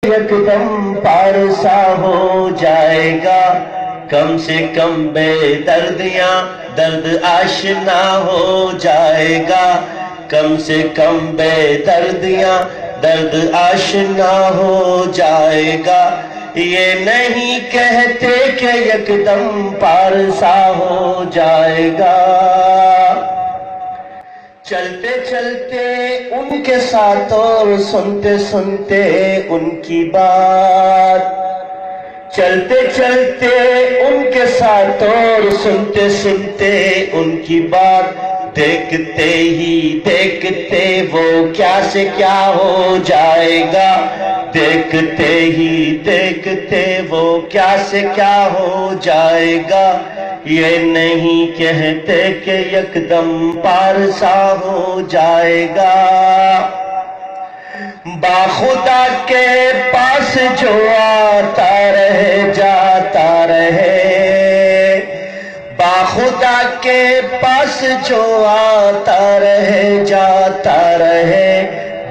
یک دم پارسا ہو جائے گا، کم سے کم بے دردیاں درد آشنا ہو جائے گا، کم سے کم بے دردیاں درد آشنا ہو جائے گا۔ یہ نہیں کہتے کہ یک دم پارسا ہو جائے گا۔ چلتے چلتے ان کے ساتھ اور سنتے سنتے ان کی بات، چلتے چلتے ان کے ساتھ اور سنتے سنتے ان کی بات، دیکھتے ہی دیکھتے وہ کیا سے کیا ہو جائے گا، دیکھتے ہی دیکھتے وہ کیا سے کیا ہو جائے گا۔ یہ نہیں کہتے کہ یک دم پارسا ہو جائے گا۔ باخدا کے پاس جو آتا رہے جاتا رہے، باخدا کے پاس جو آتا رہے جاتا رہے،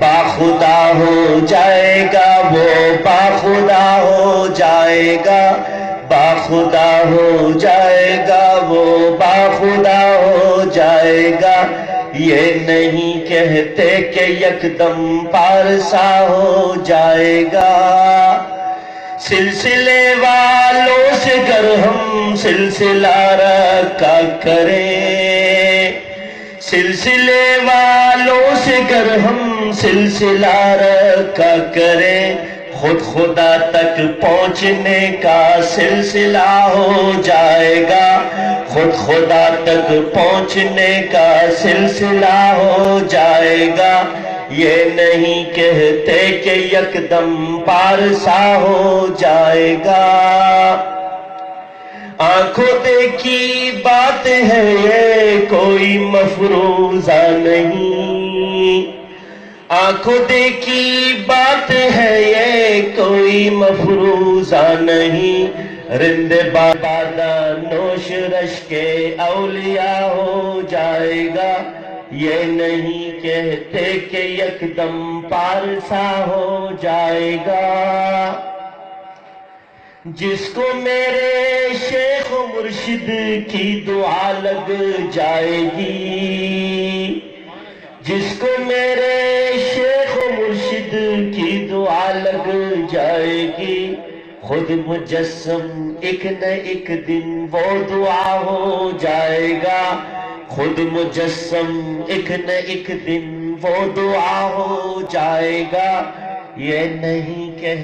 باخدا ہو جائے گا وہ باخدا ہو جائے گا، باخدا ہو جائے گا وہ باخدا ہو جائے گا۔ یہ نہیں کہتے کہ یک دم پارسا ہو جائے گا۔ سلسلے والوں سے گر ہم سلسلہ رکھا کریں، سلسلے والوں سے گر ہم سلسلہ رکھا کریں، خود خدا تک پہنچنے کا سلسلہ ہو جائے گا، خود خدا تک پہنچنے کا سلسلہ ہو جائے گا۔ یہ نہیں کہتے کہ یک دم پارسا ہو جائے گا۔ آنکھوں دیکھی بات ہے یہ کوئی مفروضہ نہیں، آنکھوں دیکھی بات ہے یہ کوئی مفروضہ نہیں، رند بادہ نوش رش کے اولیاء ہو جائے گا۔ یہ نہیں کہتے کہ یک دم پارسا ہو جائے گا۔ جس کو میرے شیخ و مرشد کی دعا لگ جائے گی، جس کو میرے شیخ و مرشد کی دعا لگ جائے گی، خود مجسم ایک نہ ایک دن وہ دعا ہو جائے گا، خود مجسم ایک نہ ایک دن وہ دعا ہو جائے گا۔ یہ نہیں کہ